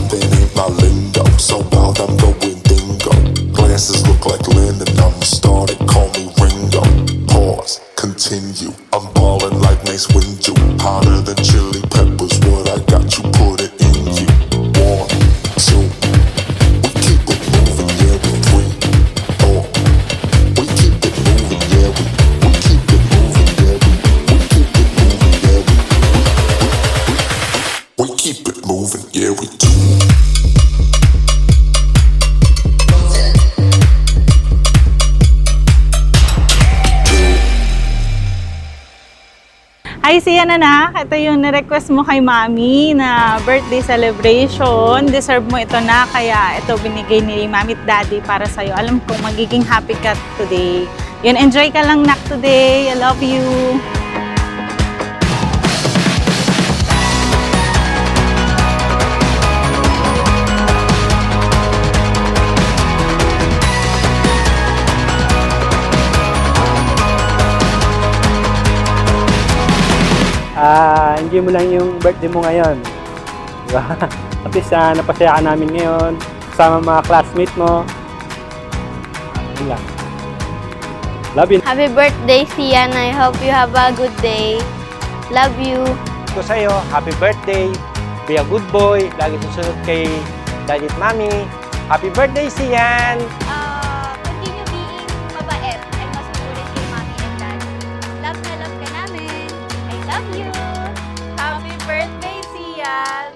Rapping ain't my lingo, so wild I'm going dingo. Glasses look like linen, I'm started, call me Ringo. Pause, continue, I'm ballin' like Mace Windu. Hotter than chili peppers, what I got you put it in you. 1, 2, we keep it moving, yeah, we 3, 4. We keep it moving, yeah, we keep it moving, yeah, we keep it moving, yeah, we keep it moving, yeah, we do. Hi, Sian anak. Ito yung nirequest mo kay Mami na birthday celebration. Deserve mo ito na, kaya ito binigay ni Mami at Daddy para sa'yo. Alam kong magiging happy ka today. Yun, enjoy ka lang, nak, today. I love you. Enjoy mo lang yung birthday mo ngayon. Diba? At least napasaya ka namin ngayon. Kasama mga classmate mo. Yun lang. Love you. Happy birthday, Sian. I hope you have a good day. Love you. Ito sa'yo, happy birthday. Be a good boy. Lagi susunod kay Daddy at Mami. Happy birthday, Sian! Continue being mabait and masunurin kay Mami and Daddy. Love na love ka namin. I love you. Happy birthday, Sian.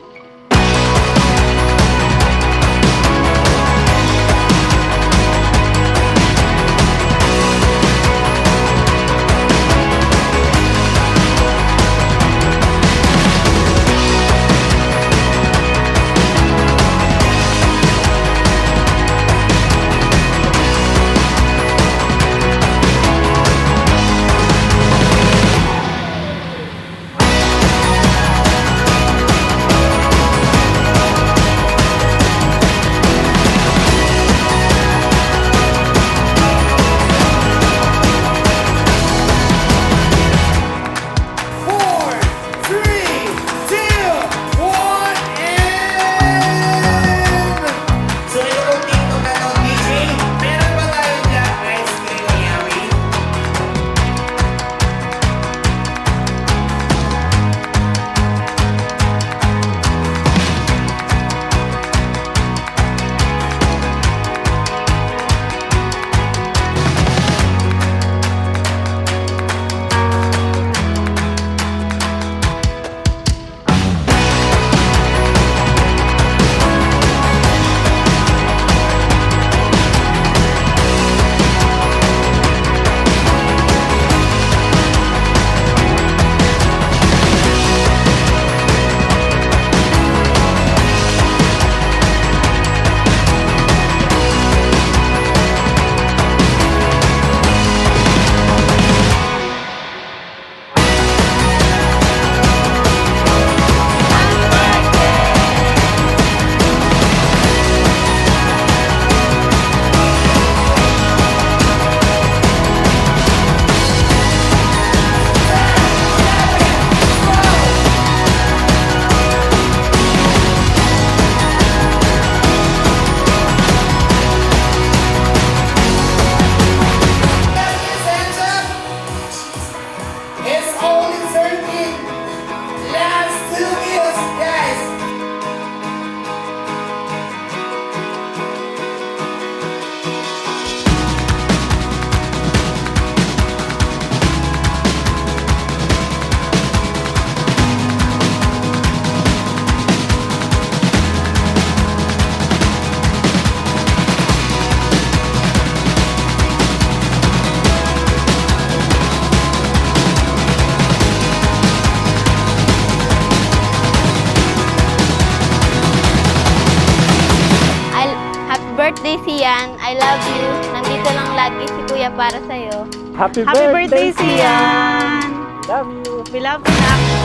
birthday, Sian. I love you. Nandito lang lagi si Kuya para sa'yo. Happy Happy birthday, Sian! Love you. We love you, Nak.